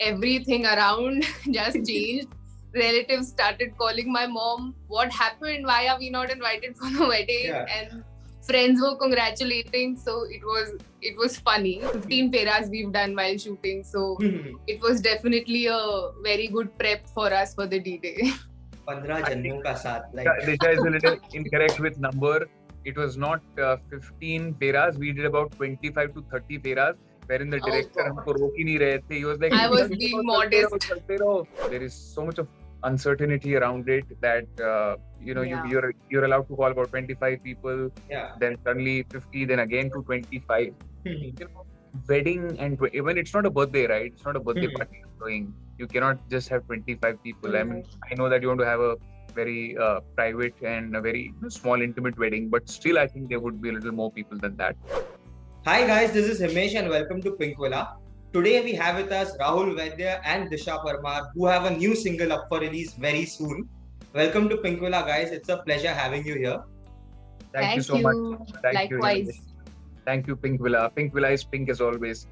Everything around just changed. Relatives started calling my mom, what happened? Why are we not invited for the wedding? Yeah. And friends were congratulating. So it was funny. 15 peras we've done while shooting. So it was definitely a very good prep for us for the D-Day. 15 जन्मों का साथ, like Disha is a little incorrect with number. It was not 15 peras. We did about 25 to 30 peras, wherein the director God. हमको रोक ही नहीं रहे थे. He was like, I was "चलते being रहो, modest." चलते रहो." There is so much of uncertainty around it that Yeah. you're allowed to call about 25 people, yeah. then suddenly 50, then again to 25. You know, wedding and even it's not a birthday, right? It's not a birthday party you're doing. You cannot just have 25 people. I mean, I know that you want to have a very private and a very small, intimate wedding, but still, I think there would be a little more people than that. Hi guys, this is Himesh and welcome to Pinkvilla. Today we have with us Rahul Vaidya and Disha Parmar, who have a new single up for release very soon. Welcome to Pinkvilla, guys. It's a pleasure having you here. Thank you so much. Thank you. Likewise. Thank you, Pink Villa. Pink Villa is pink as always.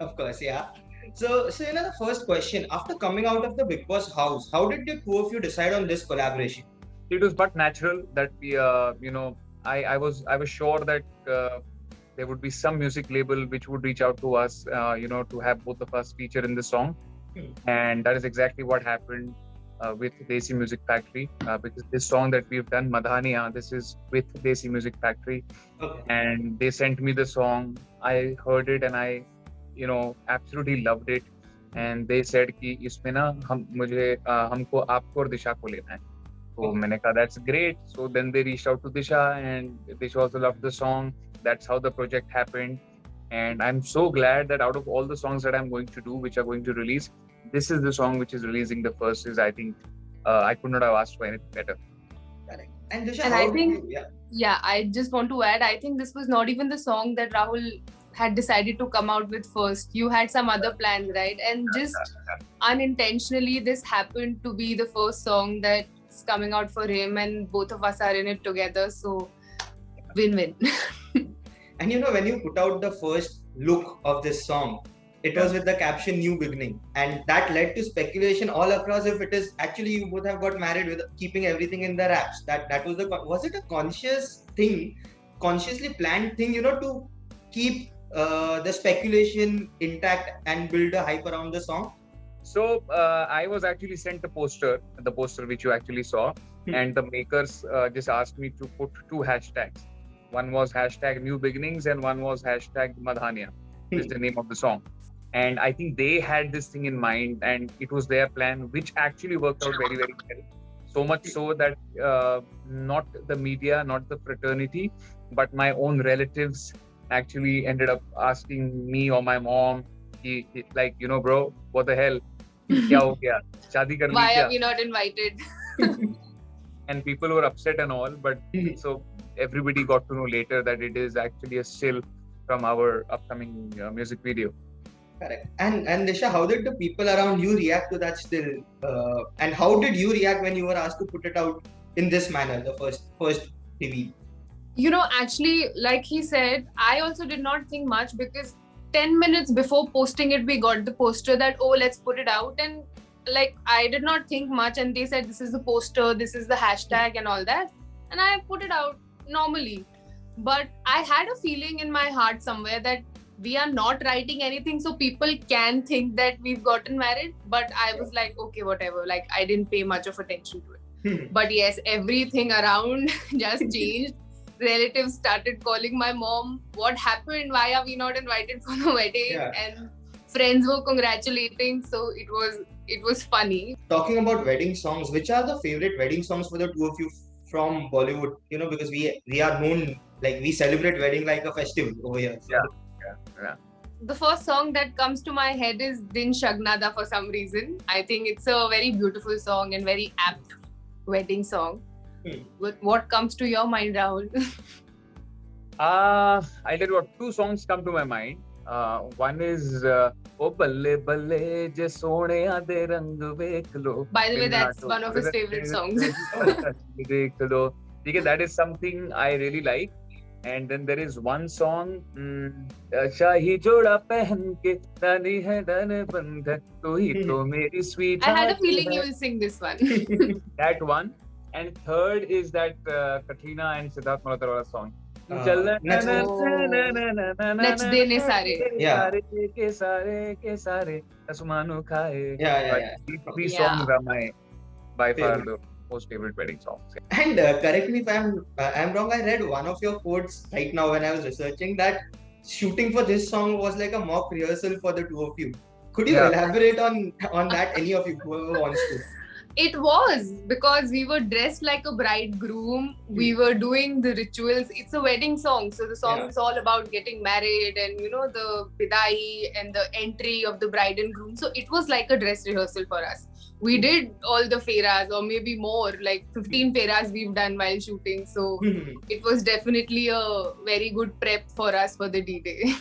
Of course, yeah. So the first question, after coming out of the Bigg Boss house, how did the two of you decide on this collaboration? It was but natural that we, I was sure that there would be some music label which would reach out to us, to have both of us feature in the song, and that is exactly what happened with Desi Music Factory. Because this song that we've done, Madhaniya, this is with Desi Music Factory, and they sent me the song. I heard it and I, absolutely loved it. And they said कि इसमें ना हमको आपको और दिशा को लेना है. So मैंने कहा that's great. So then they reached out to Disha and Disha also loved the song. That's how the project happened. And I'm so glad that out of all the songs that I'm going to do, which are going to release, this is the song which is releasing the first. Is I think I could not have asked for anything better. Correct. And Disha, And how I think, yeah, I just want to add, I think this was not even the song that Rahul had decided to come out with first. You had some other plans, right? And just unintentionally, this happened to be the first song that's coming out for him, and both of us are in it together. So, win-win. And when you put out the first look of this song, it was with the caption "New Beginning," and that led to speculation all across if it is actually you both have got married with keeping everything in the wraps. That was it a conscious thing, consciously planned thing, to keep the speculation intact and build a hype around the song? So I was actually sent the poster which you actually saw, and the makers just asked me to put two hashtags. One was hashtag New Beginnings and one was hashtag Madhaniya, which is the name of the song. And I think they had this thing in mind, and it was their plan, which actually worked out very, very well. So much so that not the media, not the fraternity, but my own relatives actually ended up asking me or my mom, like, bro, what the hell? Kya ho gaya? Shaadi kar li Why kya? are we not invited? And people were upset and all, but so everybody got to know later that it is actually a still from our upcoming music video. Correct. And Disha, how did the people around you react to that still? And how did you react when you were asked to put it out in this manner, the first TV? Actually, like he said, I also did not think much because 10 minutes before posting it, we got the poster that, oh, let's put it out. And like, I did not think much. And they said, this is the poster, this is the hashtag and all that. And I put it out normally. But I had a feeling in my heart somewhere that we are not writing anything, so people can think that we've gotten married. But I was like, okay, whatever. Like, I didn't pay much of attention to it. But yes, everything around just changed. Relatives started calling my mom, what happened? Why are we not invited for the wedding? And friends were congratulating. So it was funny. Talking about wedding songs, which are the favorite wedding songs for the two of you from Bollywood? Because we are known, like, we celebrate wedding like a festival over here. So. Yeah. The first song that comes to my head is Din Shagnada for some reason. I think it's a very beautiful song and very apt wedding song. What comes to your mind, Rahul? I'll tell you what, two songs come to my mind. One is O Balle Balle Je Soneya De Rang Vekh Lo. By the way, that's one of his favorite songs. That is something I really like. And then there is one song, शाही जोड़ा पहन के रानी है धन बंधन तू ही तो मेरी sweet I had a heart feeling है. you will sing this one. That one. And third is that Katrina and Siddharth Malhotra wala song. Nach dene sare. के सारे असमानो खाए. Yeah. These three Yeah. songs are my by far the most favorite wedding songs. And correct me if I'm wrong. I read one of your quotes right now when I was researching that shooting for this song was like a mock rehearsal for the two of you. Could you elaborate on that? Any of you, whoever wants to. It was because we were dressed like a bridegroom. We were doing the rituals. It's a wedding song, so the song is all about getting married and the bidai and the entry of the bride and groom. So it was like a dress rehearsal for us. We did all the fairas, or maybe more, like 15 fairas we've done while shooting. So it was definitely a very good prep for us for the D-Day.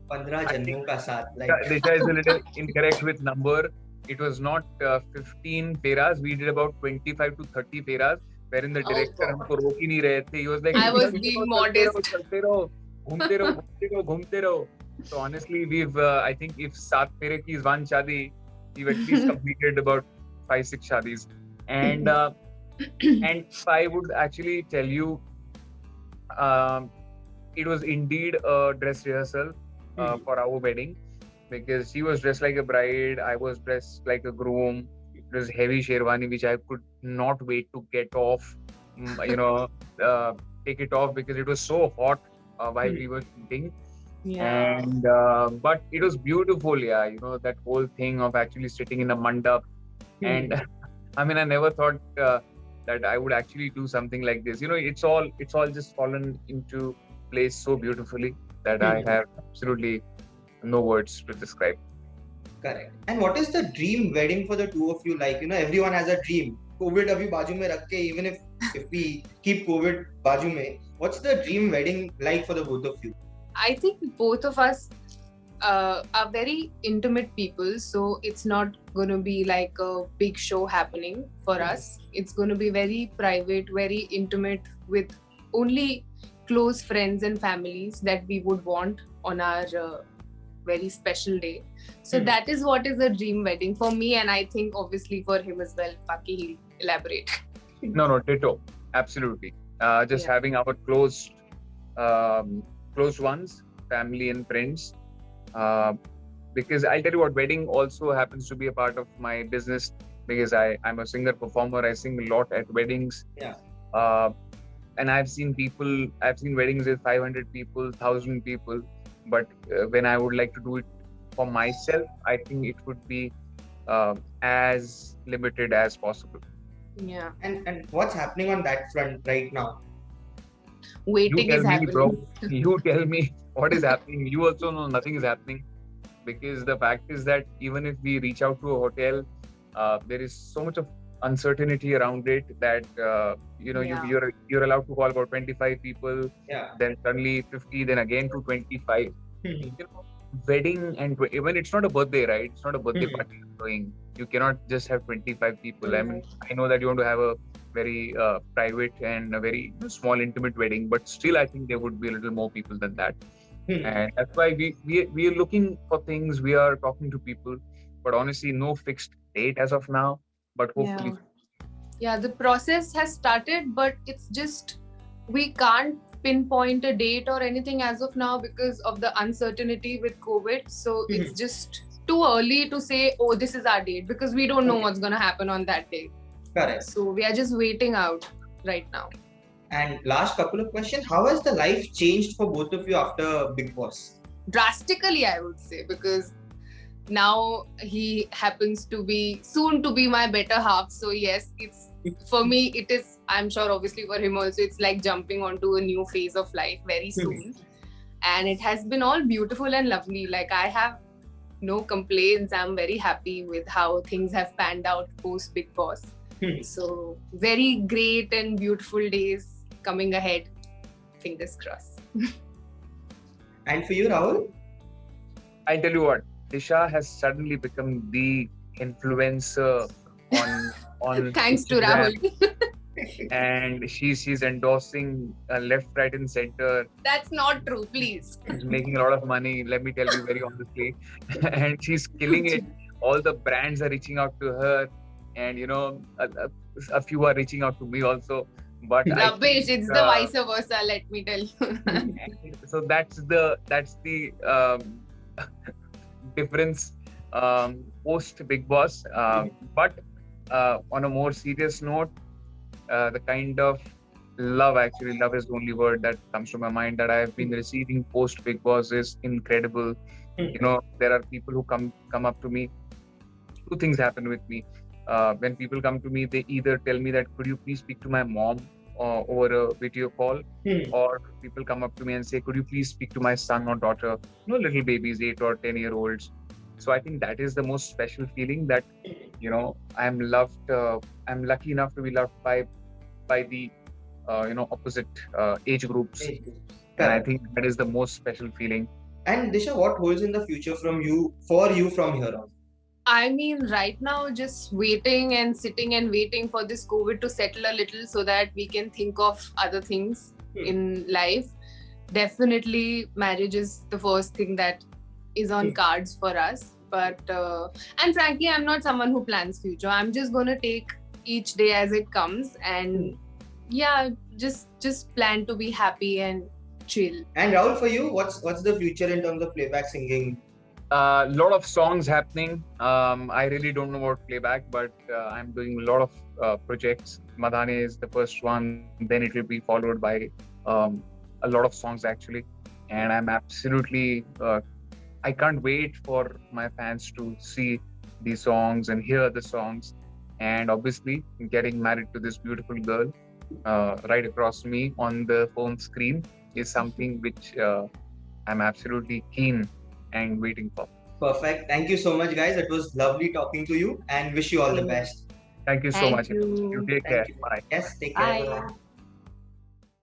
15 janmon ka saath. Like Disha is a little incorrect with number. It was not 15 fairas. We did about 25 to 30 fairas, wherein the director हमको रोक ही नहीं रहे थे. He was like, I was being modest. चलते रहो, घूमते रहो. So honestly, we've I think if 7 फेरे की is one shadi, we've at least completed about 5-6 shadis. And and if I would actually tell you, it was indeed a dress rehearsal for our wedding. Because she was dressed like a bride, I was dressed like a groom. It was heavy sherwani, which I could not wait to get off, take it off because it was so hot while we were shooting. Yeah. And but it was beautiful, that whole thing of actually sitting in a mandap. And I mean, I never thought that I would actually do something like this. It's all just fallen into place so beautifully that I have absolutely no words to describe. Correct. And what is the dream wedding for the two of you like? Everyone has a dream. COVID abhi baaju mein rakh ke, even if we keep COVID baaju mein, what's the dream wedding like for the both of you? I think both of us are very intimate people, so it's not going to be like a big show happening for us. It's going to be very private, very intimate, with only close friends and families that we would want on our very special day. So that is what is a dream wedding for me, and I think obviously for him as well. Baki, he'll elaborate. No, ditto. Absolutely. Just having our close ones, family and friends. Because I'll tell you what, wedding also happens to be a part of my business, because I'm a singer performer. I sing a lot at weddings. And I've seen weddings with 500 people, 1,000 people. But when I would like to do it for myself, I think it would be as limited as possible. Yeah. And what's happening on that front right now? Waiting is happening. Bro. You tell me what is happening. You also know nothing is happening, because the fact is that even if we reach out to a hotel, there is so much of uncertainty around it that you're allowed to call about 25 people, then suddenly 50, then again to 25. Wedding, and even it's not a birthday, right? It's not a birthday party you're doing. You cannot just have 25 people. I mean, I know that you want to have a very private and a very small, intimate wedding, but still I think there would be a little more people than that. And that's why we are looking for things. We are talking to people, but honestly, no fixed date as of now. But hopefully, the process has started, but it's just we can't pinpoint a date or anything as of now because of the uncertainty with COVID. So it's just too early to say, oh, this is our date, because we don't know what's going to happen on that day. Correct. So we are just waiting out right now. And last couple of questions, how has the life changed for both of you after Bigg Boss? Drastically, I would say, because now he happens to be soon to be my better half. So yes, it's for me, it is, I'm sure obviously for him also, it's like jumping onto a new phase of life very soon. And it has been all beautiful and lovely. Like, I have no complaints. I'm very happy with how things have panned out post Bigg Boss. So very great and beautiful days coming ahead. Fingers crossed. And for you, Rahul? I tell you what, Disha has suddenly become the influencer on Thanks Instagram. to Rahul. and she's endorsing left, right, and center. That's not true, please. She's making a lot of money. Let me tell you very honestly, and she's killing it. All the brands are reaching out to her, and a few are reaching out to me also. But Rubbish, it's the vice versa, let me tell you. So that's the difference post Big Boss. But on a more serious note, the kind of love is the only word that comes to my mind that I have been receiving post Big Boss is incredible. There are people who come up to me. Two things happen with me. When people come to me, they either tell me that could you please speak to my mom over a video call, or people come up to me and say, could you please speak to my son or daughter, little babies, 8 or 10-year-olds. So I think that is the most special feeling, that I'm loved. I'm lucky enough to be loved by the opposite age groups. And I think that is the most special feeling. And Disha, what holds in the future for you from here on? I mean, right now, just waiting and sitting and waiting for this COVID to settle a little so that we can think of other things in life. Definitely, marriage is the first thing that is on cards for us. But, and frankly, I'm not someone who plans future. I'm just going to take each day as it comes and just plan to be happy and chill. And Rahul, for you, what's the future in terms of playback singing? A lot of songs happening. I really don't know about playback, but I'm doing a lot of projects. Madhane is the first one, then it will be followed by a lot of songs actually. And I'm absolutely, I can't wait for my fans to see these songs and hear the songs. And obviously, getting married to this beautiful girl right across me on the phone screen is something which I'm absolutely keen and waiting for. Perfect. Thank you so much, guys. It was lovely talking to you and wish you all the best. Thank you so much. You take care. Bye. Yes, take care. Bye.